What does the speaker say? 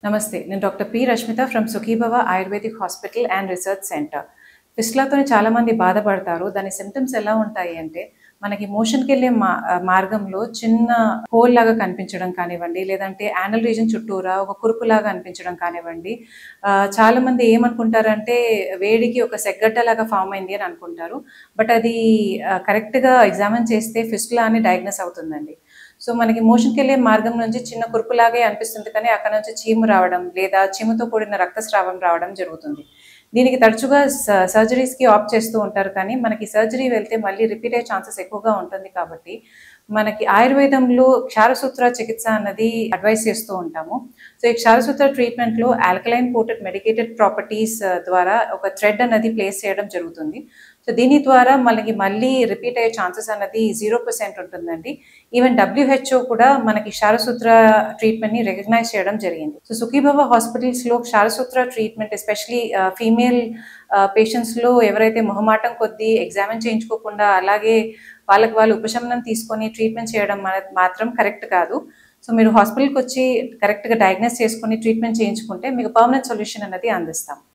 నమస్తే. నేను doctor P. Rashmitha from Sukhibhava ayurvedic hospital and research centre. ఫిస్టులాతోని చాలామంది బాధపడతారు. దాని సింప్టమ్స్ ఎలా ఉంటాయి అంటే, మనకి మోషన్‌కెళ్ళే మార్గంలో చిన్న హోల్ లాగా కనిపించడం కానివ్వండి, లేదంటే యానల్ రీజియన్ చుట్టూరా ఒక కురుపులాగా అనిపించడం కానివ్వండి. చాలామంది ఏమనుకుంటారంటే, వేడికి ఒక సెగ్గడ్డలాగా ఫార్మ్ అయింది అని అనుకుంటారు. బట్ అది కరెక్ట్‌గా ఎగ్జామిన్ చేస్తే ఫిస్టులా అని డయాగ్నోస్ అవుతుందండి. సో, మనకి మోషన్‌కెళ్ళే మార్గం నుంచి చిన్న కురుపులాగే అనిపిస్తుంది కానీ, అక్కడ నుంచి చీము రావడం, లేదా చీముతో కూడిన రక్తస్రావం రావడం జరుగుతుంది. దీనికి తరచుగా సర్జరీస్‌కి ఆప్ట్ చేస్తూ ఉంటారు కానీ, మనకి సర్జరీ వెళ్తే మళ్ళీ రిపీట్ అయ్యే ఛాన్సెస్ ఎక్కువగా ఉంటుంది కాబట్టి, మనకి ఆయుర్వేదంలో క్షారసూత్ర చికిత్స అన్నది అడ్వైస్ చేస్తూ ఉంటాము. సో, ఈ క్షారసూత్ర ట్రీట్మెంట్‌లో ఆల్కలైన్ కోటెడ్ మెడికేటెడ్ ప్రాపర్టీస్ ద్వారా ఒక థ్రెడ్ అన్నది ప్లేస్ చేయడం జరుగుతుంది. సో, దీని ద్వారా మనకి మళ్ళీ రిపీట్ అయ్యే ఛాన్సెస్ అన్నది 0% ఉంటుందండి. ఈవెన్ WHO కూడా మనకి క్షారసూత్ర ట్రీట్మెంట్‌ని రికగ్నైజ్ చేయడం జరిగింది. సో, సుఖీభవ హాస్పిటల్స్‌లో క్షారసూత్ర ట్రీట్మెంట్ ఎస్పెషల్లీ ఫీమేల్ పేషెంట్స్‌లో ఎవరైతే మొహమాటం కొద్దీ ఎగ్జామిన్ చేయించుకోకుండా అలాగే వాళ్ళకి వాళ్ళు ఉపశమనం తీసుకొని ట్రీట్మెంట్ చేయడం మాత్రం కరెక్ట్ కాదు. సో, మీరు హాస్పిటల్‌కొచ్చి కరెక్ట్‌గా డయాగ్నోస్ చేసుకొని ట్రీట్మెంట్ చేయించుకుంటే మీకు పర్మనెంట్ సొల్యూషన్ అన్నది అందిస్తాం.